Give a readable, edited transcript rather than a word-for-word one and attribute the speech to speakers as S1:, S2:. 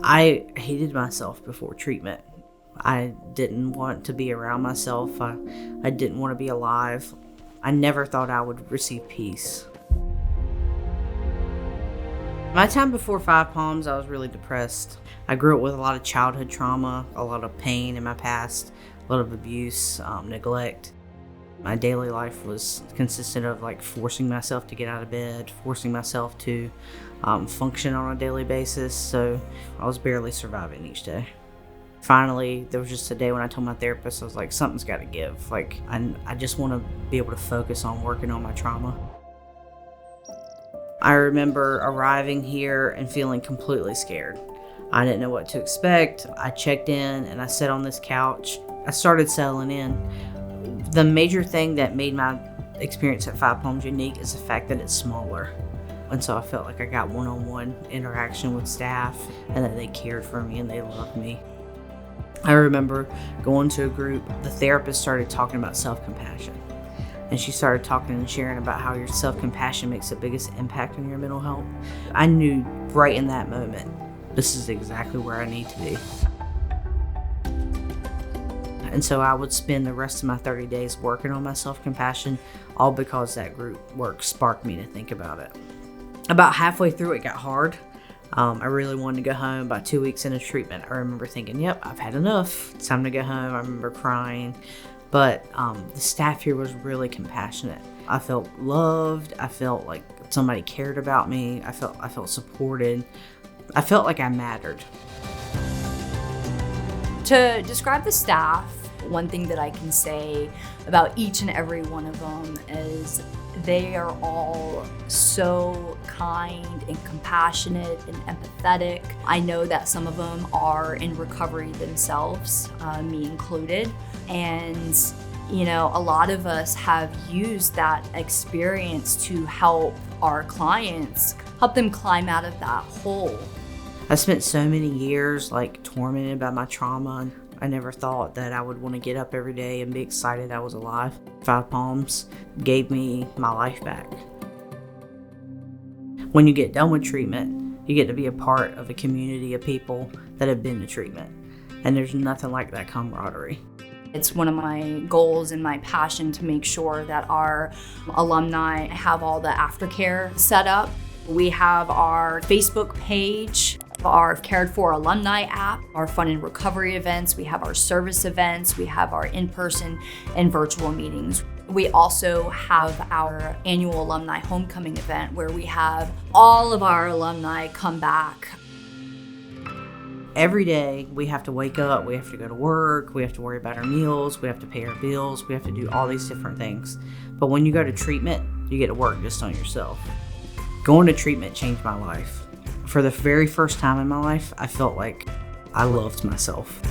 S1: I hated myself before treatment. I didn't want to be around myself. I didn't want to be alive. I never thought I would receive peace. My time before Five Palms, I was really depressed. I grew up with a lot of childhood trauma, a lot of pain in my past, a lot of abuse, neglect. My daily life was consistent of forcing myself to get out of bed, forcing myself to function on a daily basis. So I was barely surviving each day. Finally, there was just a day when I told my therapist, I was like, something's got to give. I just want to be able to focus on working on my trauma. I remember arriving here and feeling completely scared. I didn't know what to expect. I checked in and I sat on this couch. I started settling in. The major thing that made my experience at Five Palms unique is the fact that it's smaller. And so I felt like I got one-on-one interaction with staff and that they cared for me and they loved me. I remember going to a group, the therapist started talking about self-compassion. And she started talking and sharing about how your self-compassion makes the biggest impact on your mental health. I knew right in that moment, this is exactly where I need to be. And so I would spend the rest of my 30 days working on my self-compassion, all because that group work sparked me to think about it. About halfway through, it got hard. I really wanted to go home. About 2 weeks into treatment, I remember thinking, yep, I've had enough. It's time to go home. I remember crying. But the staff here was really compassionate. I felt loved. I felt like somebody cared about me. I felt supported. I felt like I mattered.
S2: To describe the staff, one thing that I can say about each and every one of them is they are all so kind and compassionate and empathetic. I know that some of them are in recovery themselves, me included. And, a lot of us have used that experience to help our clients, help them climb out of that hole.
S1: I spent so many years tormented by my trauma. I never thought that I would want to get up every day and be excited I was alive. Five Palms gave me my life back. When you get done with treatment, you get to be a part of a community of people that have been to treatment. And there's nothing like that camaraderie.
S2: It's one of my goals and my passion to make sure that our alumni have all the aftercare set up. We have our Facebook page, our Cared For Alumni app, our fun and recovery events, we have our service events, we have our in-person and virtual meetings. We also have our annual alumni homecoming event where we have all of our alumni come back.
S1: Every day we have to wake up, we have to go to work, we have to worry about our meals, we have to pay our bills, we have to do all these different things. But when you go to treatment, you get to work just on yourself. Going to treatment changed my life. For the very first time in my life, I felt like I loved myself.